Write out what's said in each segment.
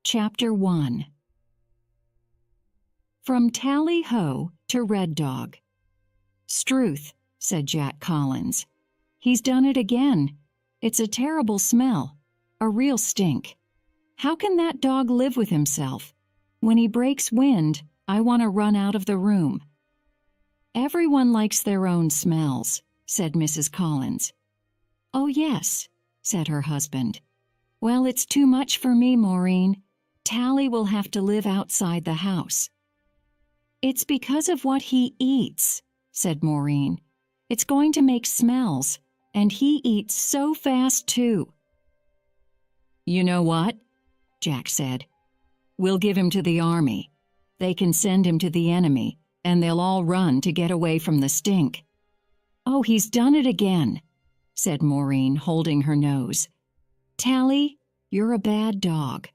Chapter 1. From Tally-Ho to Red Dog. "Struth," said Jack Collins. "He's done it again. It's a terrible smell, a real stink. How can that dog live with himself? When he breaks wind, I want to run out of the room." "Everyone likes their own smells," said Mrs. Collins. "Oh, yes," said her husband. "Well, it's too much for me, Maureen. Tally will have to live outside the house." "It's because of what he eats," said Maureen. "It's going to make smells, and he eats so fast, too." "You know what?" Jack said. "We'll give him to the army. They can send him to the enemy, and they'll all run to get away from the stink." "Oh, he's done it again," said Maureen, holding her nose. "Tally, you're a bad dog."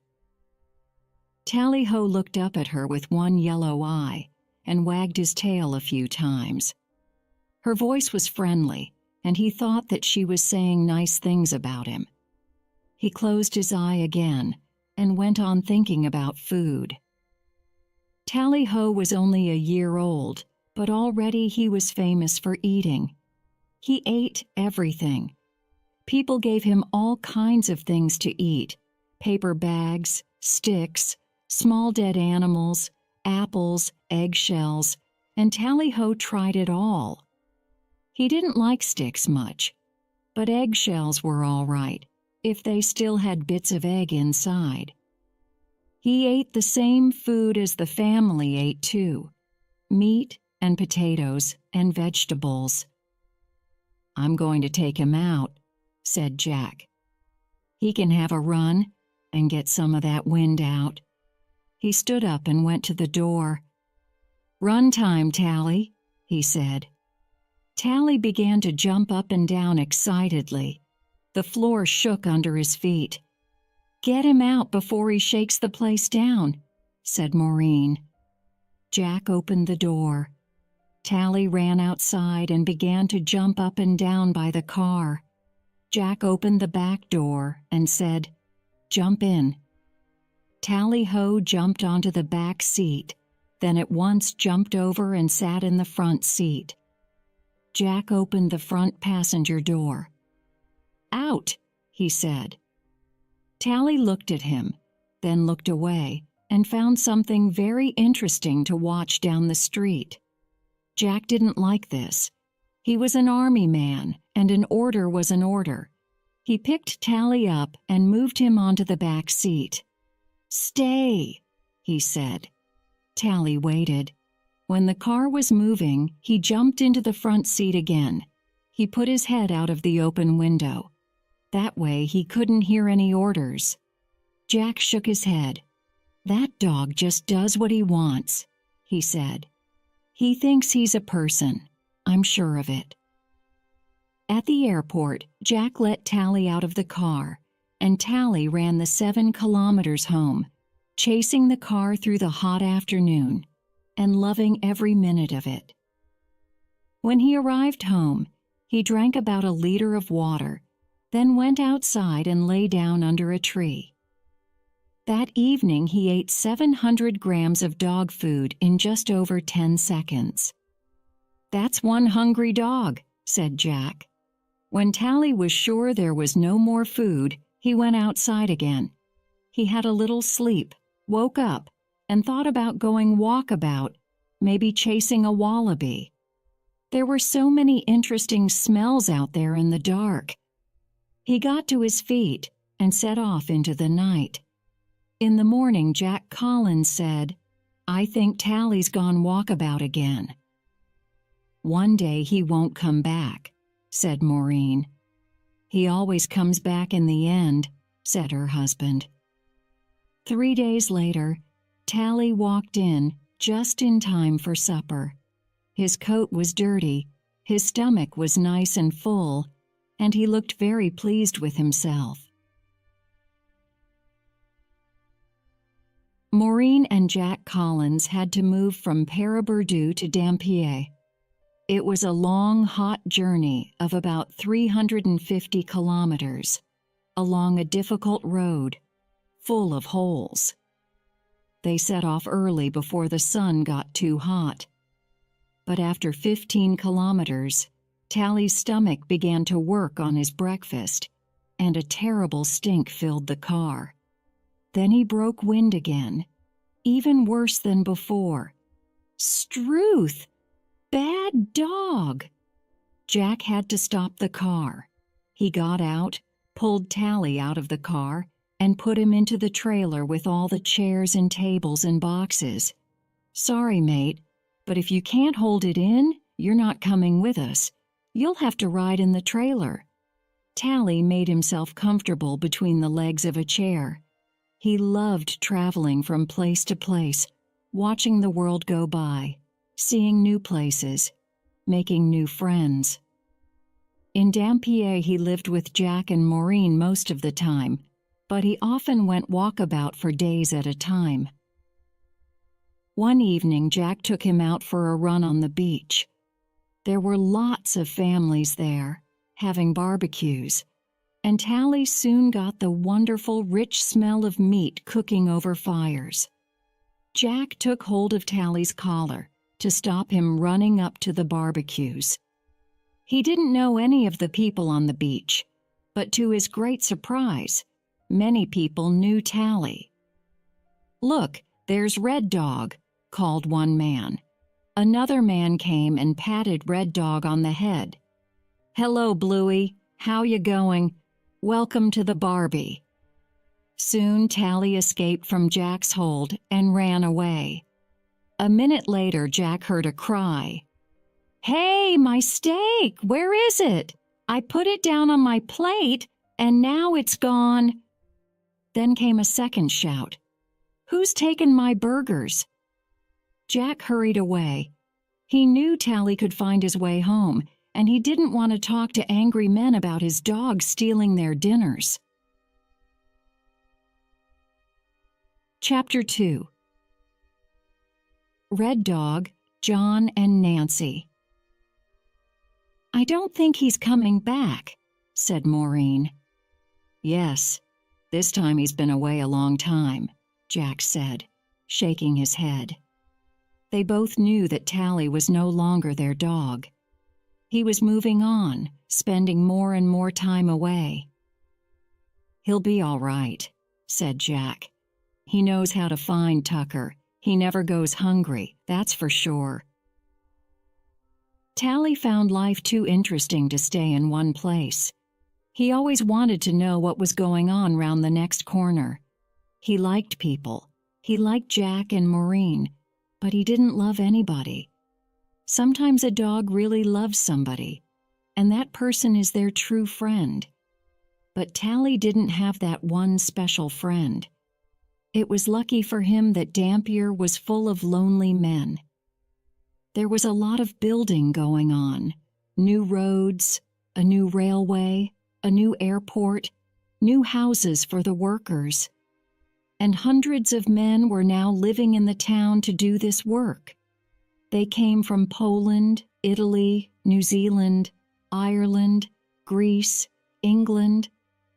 Tally-Ho looked up at her with one yellow eye and wagged his tail a few times. Her voice was friendly, and he thought that she was saying nice things about him. He closed his eye again and went on thinking about food. Tally-Ho was only a year old, but already he was famous for eating. He ate everything. People gave him all kinds of things to eat: paper bags, sticks, small dead animals, apples, eggshells, and Tally-Ho tried it all. He didn't like sticks much, but eggshells were all right, if they still had bits of egg inside. He ate the same food as the family ate too: meat and potatoes and vegetables. "I'm going to take him out," said Jack. "He can have a run and get some of that wind out." He stood up and went to the door. "Run time, Tally," he said. Tally began to jump up and down excitedly. The floor shook under his feet. "Get him out before he shakes the place down," said Maureen. Jack opened the door. Tally ran outside and began to jump up and down by the car. Jack opened the back door and said, "Jump in." Tally-Ho jumped onto the back seat, then at once jumped over and sat in the front seat. Jack opened the front passenger door. "Out," he said. Tally looked at him, then looked away, and found something very interesting to watch down the street. Jack didn't like this. He was an army man, and an order was an order. He picked Tally up and moved him onto the back seat. "Stay," he said. Tally waited. When the car was moving, he jumped into the front seat again. He put his head out of the open window. That way he couldn't hear any orders. Jack shook his head. "That dog just does what he wants," he said. "He thinks he's a person. I'm sure of it." At the airport, Jack let Tally out of the car, and Tally ran the 7 kilometers home, chasing the car through the hot afternoon and loving every minute of it. When he arrived home, he drank about 1 liter of water, then went outside and lay down under a tree. That evening he ate 700 grams of dog food in just over 10 seconds. "That's one hungry dog," said Jack. When Tally was sure there was no more food, he went outside again. He had a little sleep, woke up, and thought about going walkabout, maybe chasing a wallaby. There were so many interesting smells out there in the dark. He got to his feet and set off into the night. In the morning, Jack Collins said, "I think Tally's gone walkabout again." "One day he won't come back," said Maureen. "He always comes back in the end," said her husband. 3 days later, Tally walked in just in time for supper. His coat was dirty, his stomach was nice and full, and he looked very pleased with himself. Maureen and Jack Collins had to move from Pere-Berdou to Dampier. It was a long, hot journey of about 350 kilometers, along a difficult road, full of holes. They set off early before the sun got too hot. But after 15 kilometers, Tally's stomach began to work on his breakfast, and a terrible stink filled the car. Then he broke wind again, even worse than before. Struth! Bad dog! Jack had to stop the car. He got out, pulled Tally out of the car, and put him into the trailer with all the chairs and tables and boxes. Sorry, mate, but if you can't hold it in, you're not coming with us. You'll have to ride in the trailer. Tally made himself comfortable between the legs of a chair. He loved traveling from place to place, watching the world go by, seeing new places, making new friends. In Dampier he lived with Jack and Maureen most of the time, but he often went walkabout for days at a time. One evening Jack took him out for a run on the beach. There were lots of families there, having barbecues, and Tally soon got the wonderful rich smell of meat cooking over fires. Jack took hold of Tally's collar to stop him running up to the barbecues. He didn't know any of the people on the beach, but to his great surprise, many people knew Tally. "Look, there's Red Dog," called one man. Another man came and patted Red Dog on the head. "Hello, Bluey. How you going? Welcome to the Barbie." Soon Tally escaped from Jack's hold and ran away. A minute later, Jack heard a cry. "Hey, my steak! Where is it? I put it down on my plate, and now it's gone." Then came a second shout. "Who's taken my burgers?" Jack hurried away. He knew Tally could find his way home, and he didn't want to talk to angry men about his dog stealing their dinners. Chapter 2. Red Dog, John and Nancy. "I don't think he's coming back," said Maureen. "Yes, this time he's been away a long time," Jack said, shaking his head. They both knew that Tally was no longer their dog. He was moving on, spending more and more time away. "He'll be all right," said Jack. "He knows how to find Tucker. He never goes hungry, that's for sure." Tally found life too interesting to stay in one place. He always wanted to know what was going on round the next corner. He liked people. He liked Jack and Maureen, but he didn't love anybody. Sometimes a dog really loves somebody, and that person is their true friend. But Tally didn't have that one special friend. It was lucky for him that Dampier was full of lonely men. There was a lot of building going on. New roads, a new railway, a new airport, new houses for the workers. And hundreds of men were now living in the town to do this work. They came from Poland, Italy, New Zealand, Ireland, Greece, England,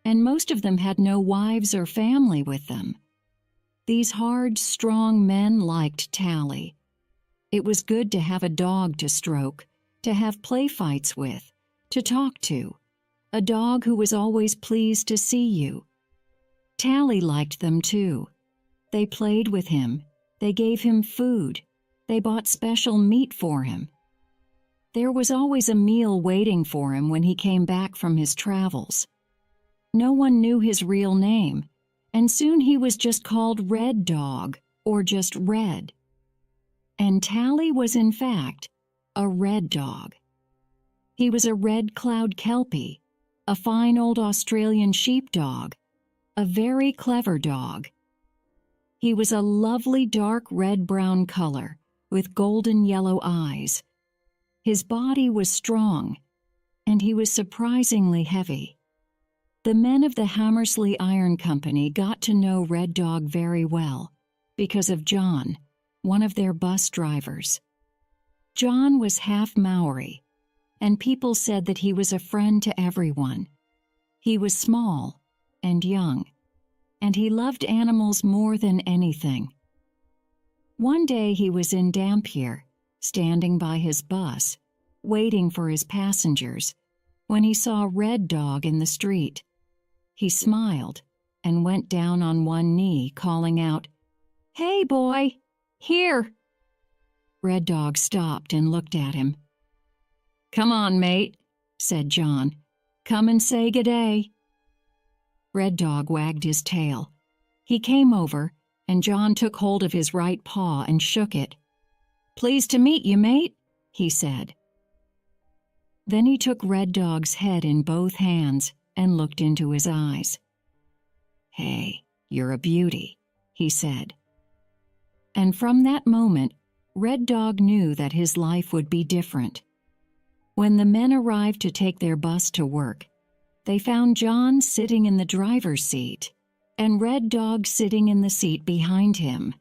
and most of them had no wives or family with them. These hard, strong men liked Tally. It was good to have a dog to stroke, to have play fights with, to talk to, a dog who was always pleased to see you. Tally liked them too. They played with him. They gave him food. They bought special meat for him. There was always a meal waiting for him when he came back from his travels. No one knew his real name, and soon he was just called Red Dog, or just Red. And Tally was in fact a red dog. He was a red cloud kelpie, a fine old Australian sheepdog, a very clever dog. He was a lovely dark red-brown color with golden yellow eyes. His body was strong, and he was surprisingly heavy. The men of the Hammersley Iron Company got to know Red Dog very well because of John, one of their bus drivers. John was half Maori, and people said that he was a friend to everyone. He was small and young, and he loved animals more than anything. One day he was in Dampier, standing by his bus, waiting for his passengers, when he saw Red Dog in the street. He smiled and went down on one knee, calling out, "Hey, boy, here!" Red Dog stopped and looked at him. "Come on, mate," said John. "Come and say good day." Red Dog wagged his tail. He came over, and John took hold of his right paw and shook it. "Pleased to meet you, mate," he said. Then he took Red Dog's head in both hands and looked into his eyes. "Hey, you're a beauty," he said. And from that moment, Red Dog knew that his life would be different. When the men arrived to take their bus to work, they found John sitting in the driver's seat and Red Dog sitting in the seat behind him.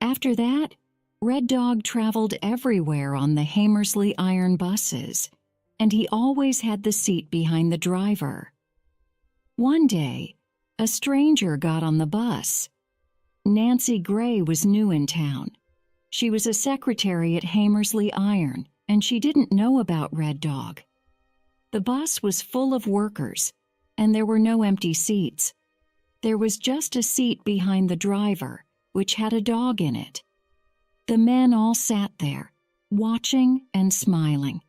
After that, Red Dog traveled everywhere on the Hamersley Iron buses, and he always had the seat behind the driver. One day, a stranger got on the bus. Nancy Gray was new in town. She was a secretary at Hamersley Iron, and she didn't know about Red Dog. The bus was full of workers, and there were no empty seats. There was just a seat behind the driver, which had a dog in it. The men all sat there, watching and smiling.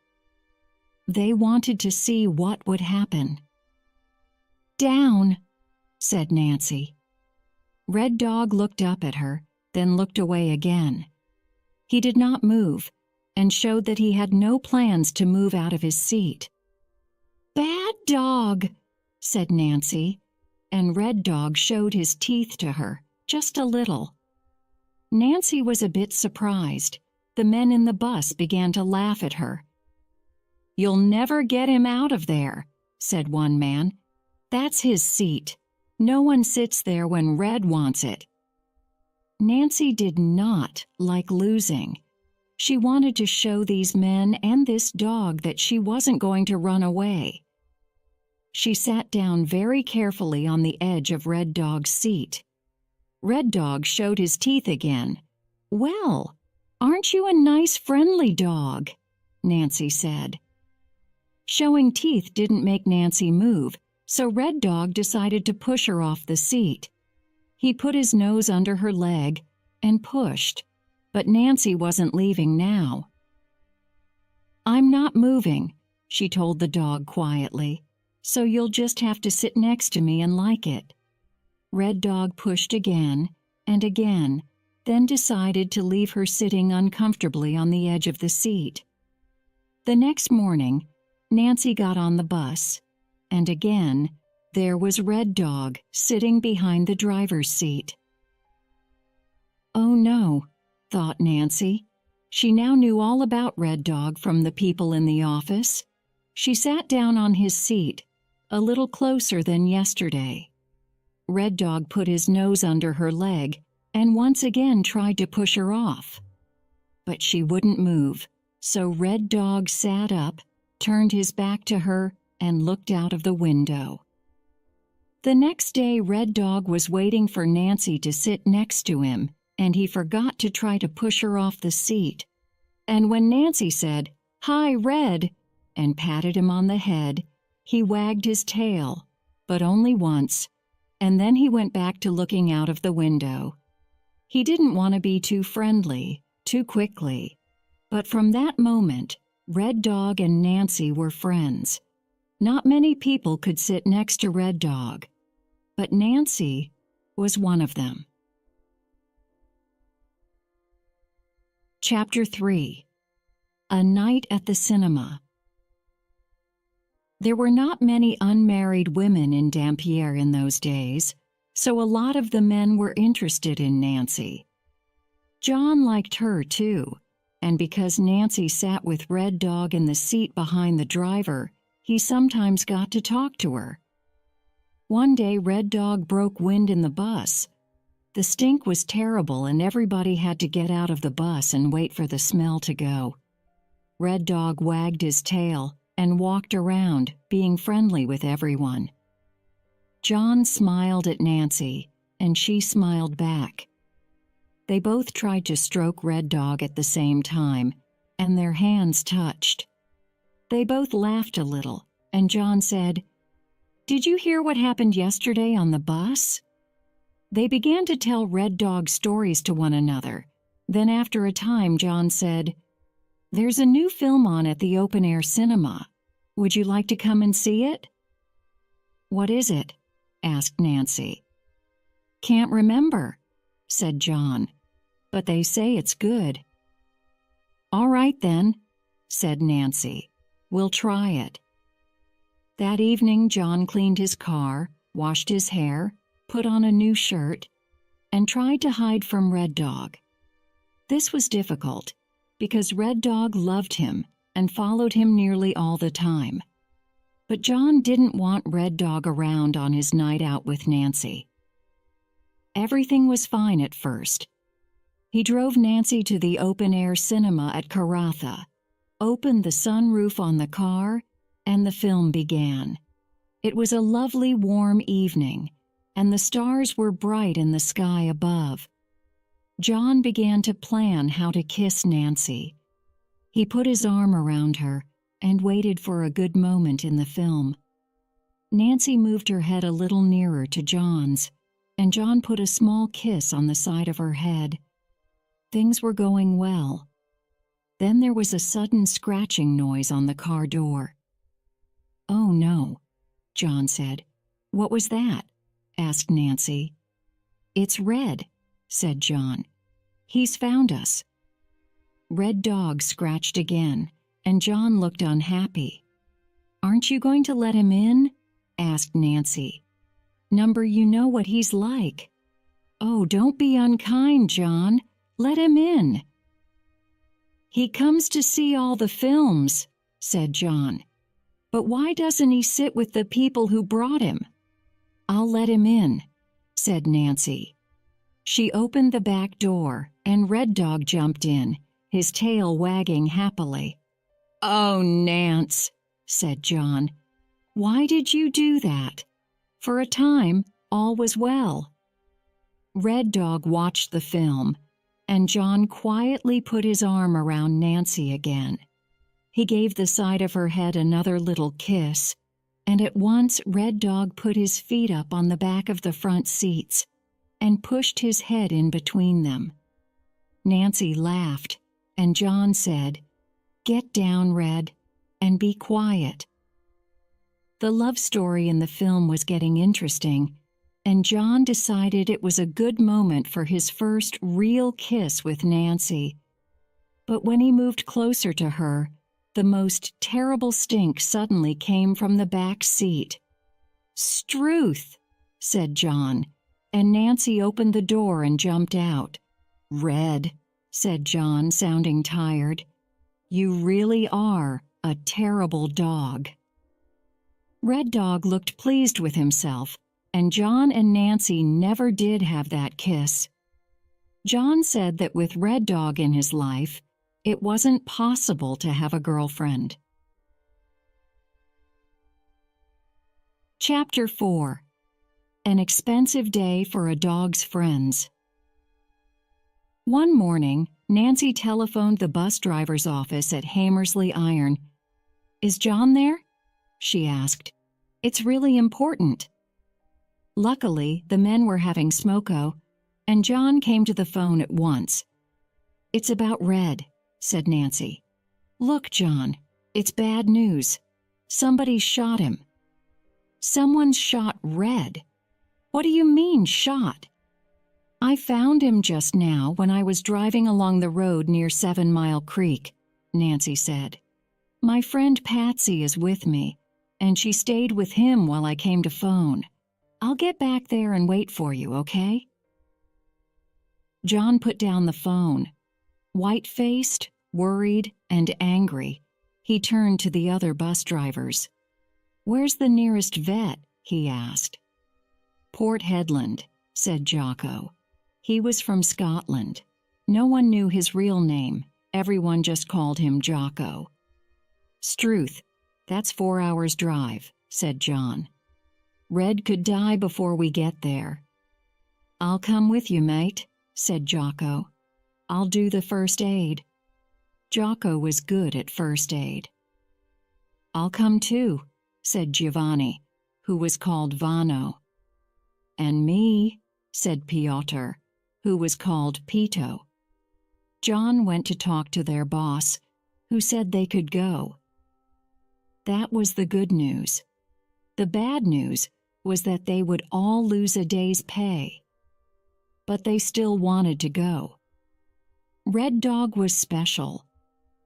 They wanted to see what would happen. "Down," said Nancy. Red Dog looked up at her, then looked away again. He did not move, and showed that he had no plans to move out of his seat. "Bad dog," said Nancy, and Red Dog showed his teeth to her, just a little. Nancy was a bit surprised. The men in the bus began to laugh at her. "You'll never get him out of there," said one man. "That's his seat. No one sits there when Red wants it." Nancy did not like losing. She wanted to show these men and this dog that she wasn't going to run away. She sat down very carefully on the edge of Red Dog's seat. Red Dog showed his teeth again. "Well, aren't you a nice, friendly dog?" Nancy said. Showing teeth didn't make Nancy move, so Red Dog decided to push her off the seat. He put his nose under her leg and pushed, but Nancy wasn't leaving now. "I'm not moving," she told the dog quietly, "so you'll just have to sit next to me and like it." Red Dog pushed again and again, then decided to leave her sitting uncomfortably on the edge of the seat. The next morning, Nancy got on the bus, and again, there was Red Dog sitting behind the driver's seat. "Oh no," thought Nancy. She now knew all about Red Dog from the people in the office. She sat down on his seat, a little closer than yesterday. Red Dog put his nose under her leg and once again tried to push her off. But she wouldn't move, so Red Dog sat up, turned his back to her, and looked out of the window. The next day, Red Dog was waiting for Nancy to sit next to him, and he forgot to try to push her off the seat. And when Nancy said, "Hi, Red," and patted him on the head, he wagged his tail, but only once, and then he went back to looking out of the window. He didn't want to be too friendly, too quickly, but from that moment, Red Dog and Nancy were friends. Not many people could sit next to Red Dog, but Nancy was one of them. Chapter 3. A Night at the Cinema. There were not many unmarried women in Dampier in those days, so a lot of the men were interested in Nancy. John liked her too, and because Nancy sat with Red Dog in the seat behind the driver, he sometimes got to talk to her. One day Red Dog broke wind in the bus. The stink was terrible and everybody had to get out of the bus and wait for the smell to go. Red Dog wagged his tail and walked around, being friendly with everyone. John smiled at Nancy, and she smiled back. They both tried to stroke Red Dog at the same time, and their hands touched. They both laughed a little, and John said, "Did you hear what happened yesterday on the bus?" They began to tell Red Dog stories to one another. Then after a time, John said, "There's a new film on at the open-air cinema. Would you like to come and see it?" "What is it?" asked Nancy. "Can't remember," said John, "but they say it's good." "All right then," said Nancy. "We'll try it." That evening, John cleaned his car, washed his hair, put on a new shirt, and tried to hide from Red Dog. This was difficult because Red Dog loved him and followed him nearly all the time. But John didn't want Red Dog around on his night out with Nancy. Everything was fine at first. He drove Nancy to the open-air cinema at Karratha, opened the sunroof on the car, and the film began. It was a lovely warm evening, and the stars were bright in the sky above. John began to plan how to kiss Nancy. He put his arm around her and waited for a good moment in the film. Nancy moved her head a little nearer to John's, and John put a small kiss on the side of her head. Things were going well. Then there was a sudden scratching noise on the car door. "Oh no," John said. "What was that?" asked Nancy. "It's Red," said John. "He's found us." Red Dog scratched again, and John looked unhappy. "Aren't you going to let him in?" asked Nancy. "Number, you know what he's like." "Oh, don't be unkind, John. Let him in." "He comes to see all the films," said John. "But why doesn't he sit with the people who brought him?" "I'll let him in," said Nancy. She opened the back door, and Red Dog jumped in, his tail wagging happily. "Oh, Nance," said John. "Why did you do that?" For a time, all was well. Red Dog watched the film, and John quietly put his arm around Nancy again. He gave the side of her head another little kiss, and at once Red Dog put his feet up on the back of the front seats and pushed his head in between them. Nancy laughed, and John said, "Get down, Red, and be quiet." The love story in the film was getting interesting, and John decided it was a good moment for his first real kiss with Nancy. But when he moved closer to her, the most terrible stink suddenly came from the back seat. "Struth," said John, and Nancy opened the door and jumped out. "Red," said John, sounding tired, "you really are a terrible dog." Red Dog looked pleased with himself, and John and Nancy never did have that kiss. John said that with Red Dog in his life, it wasn't possible to have a girlfriend. Chapter 4. An expensive day for a dog's friends. One morning, Nancy telephoned the bus driver's office at Hamersley Iron. "Is John there?" she asked. "It's really important." Luckily, the men were having smoko, and John came to the phone at once. "It's about Red," said Nancy. "Look, John, it's bad news. Somebody shot him." "Someone shot Red? What do you mean, shot?" "I found him just now when I was driving along the road near 7 Mile Creek," Nancy said. "My friend Patsy is with me, and she stayed with him while I came to phone. I'll get back there and wait for you, okay?" John put down the phone. White-faced, worried, and angry, he turned to the other bus drivers. "Where's the nearest vet?" he asked. "Port Hedland," said Jocko. He was from Scotland. No one knew his real name. Everyone just called him Jocko. "Struth, that's 4 hours' drive," said John. "Red could die before we get there." "I'll come with you, mate," said Jocko. "I'll do the first aid." Jocko was good at first aid. "I'll come too," said Giovanni, who was called Vano. "And me," said Piotr, who was called Pito. John went to talk to their boss, who said they could go. That was the good news. The bad news was that they would all lose a day's pay. But they still wanted to go. Red Dog was special.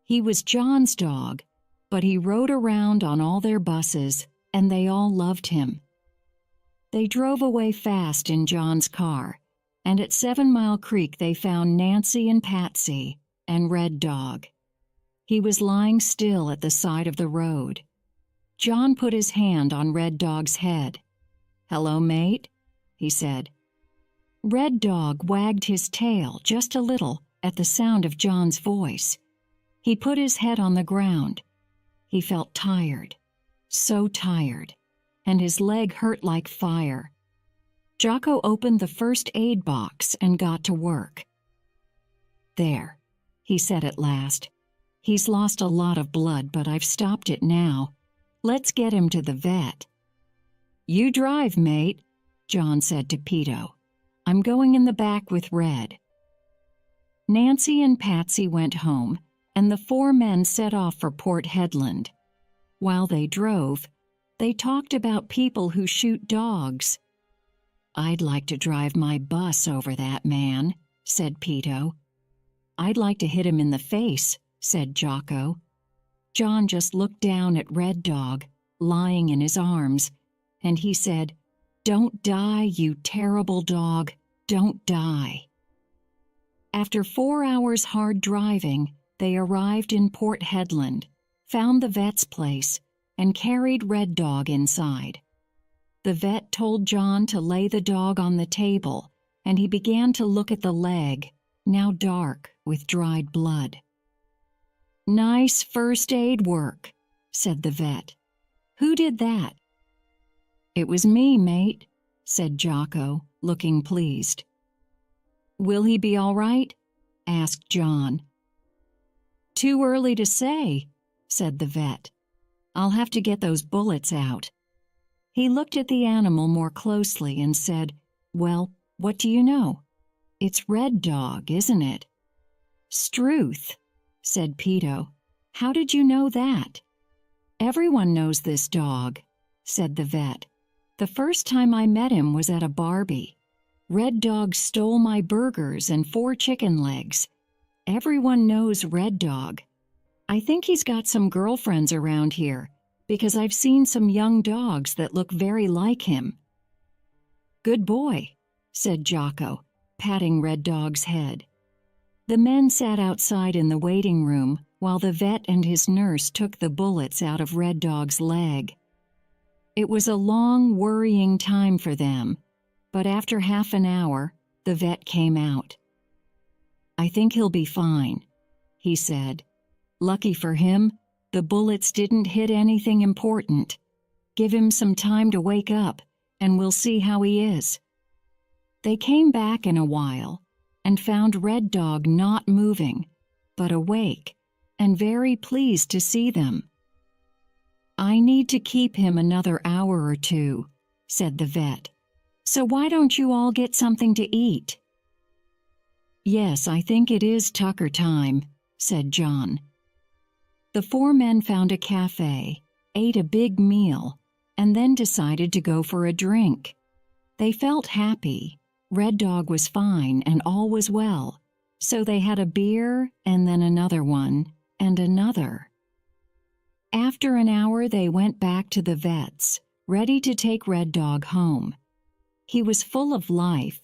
He was John's dog, but he rode around on all their buses, and they all loved him. They drove away fast in John's car, and at 7 Mile Creek they found Nancy and Patsy and Red Dog. He was lying still at the side of the road. John put his hand on Red Dog's head. "Hello, mate," he said. Red Dog wagged his tail just a little at the sound of John's voice. He put his head on the ground. He felt tired, so tired, and his leg hurt like fire. Jocko opened the first aid box and got to work. "There," he said at last. "He's lost a lot of blood, but I've stopped it now. Let's get him to the vet." "You drive, mate," John said to Pito. "I'm going in the back with Red." Nancy and Patsy went home, and the 4 men set off for Port Hedland. While they drove, they talked about people who shoot dogs. "I'd like to drive my bus over that man," said Pito. "I'd like to hit him in the face," said Jocko. John just looked down at Red Dog, lying in his arms, and he said, "Don't die, you terrible dog, don't die." After 4 hours hard driving, they arrived in Port Hedland, found the vet's place, and carried Red Dog inside. The vet told John to lay the dog on the table, and he began to look at the leg, now dark with dried blood. "Nice first aid work," said the vet. "Who did that?" "It was me, mate," said Jocko, looking pleased. "Will he be all right?" asked John. "Too early to say," said the vet. "I'll have to get those bullets out." He looked at the animal more closely and said, "Well, what do you know? It's Red Dog, isn't it?" "Struth," said Pito. "How did you know that?" "Everyone knows this dog," said the vet. "The first time I met him was at a Barbie. Red Dog stole my burgers and 4 chicken legs. Everyone knows Red Dog. I think he's got some girlfriends around here, because I've seen some young dogs that look very like him." "Good boy," said Jocko, patting Red Dog's head. The men sat outside in the waiting room while the vet and his nurse took the bullets out of Red Dog's leg. It was a long, worrying time for them, but after half an hour, the vet came out. "I think he'll be fine," he said. "Lucky for him, the bullets didn't hit anything important. Give him some time to wake up, and we'll see how he is." They came back in a while and found Red Dog not moving, but awake and very pleased to see them. "I need to keep him another hour or 2, said the vet. "So why don't you all get something to eat?" "Yes, I think it is Tucker time," said John. The 4 men found a cafe, ate a big meal, and then decided to go for a drink. They felt happy. Red Dog was fine and all was well, so they had a beer and then another one and another. After an hour, they went back to the vet's, ready to take Red Dog home. He was full of life,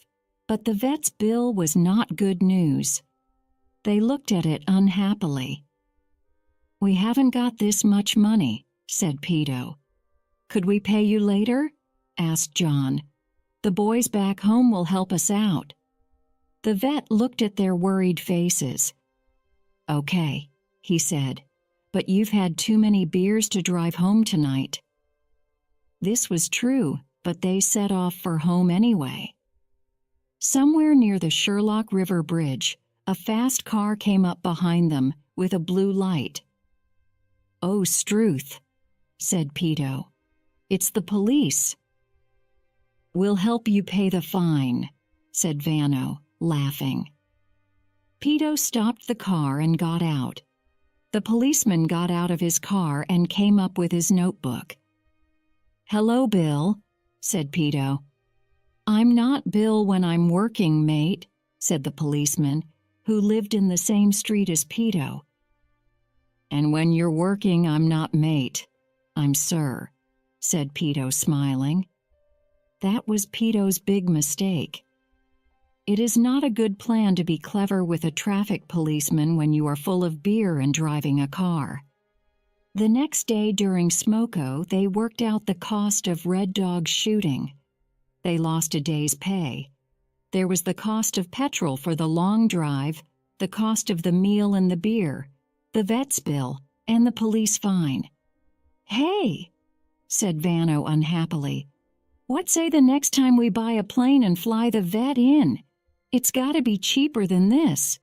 but the vet's bill was not good news. They looked at it unhappily. "We haven't got this much money," said Pito. "Could we pay you later?" asked John. "The boys back home will help us out." The vet looked at their worried faces. "Okay," he said, "but you've had too many beers to drive home tonight." This was true, but they set off for home anyway. Somewhere near the Sherlock River Bridge, a fast car came up behind them with a blue light. "Oh, Struth," said Peto. "It's the police." "We'll help you pay the fine," said Vano, laughing. Peto stopped the car and got out. The policeman got out of his car and came up with his notebook. "Hello, Bill," said Peto. "I'm not Bill when I'm working, mate," said the policeman, who lived in the same street as Peto. "And when you're working, I'm not mate, I'm sir," said Peto, smiling. That was Peto's big mistake. It is not a good plan to be clever with a traffic policeman when you are full of beer and driving a car. The next day during Smoko, they worked out the cost of Red Dog's shooting. They lost a day's pay. There was the cost of petrol for the long drive, the cost of the meal and the beer, the vet's bill, and the police fine. "Hey," said Vano unhappily, "what say the next time we buy a plane and fly the vet in? It's got to be cheaper than this."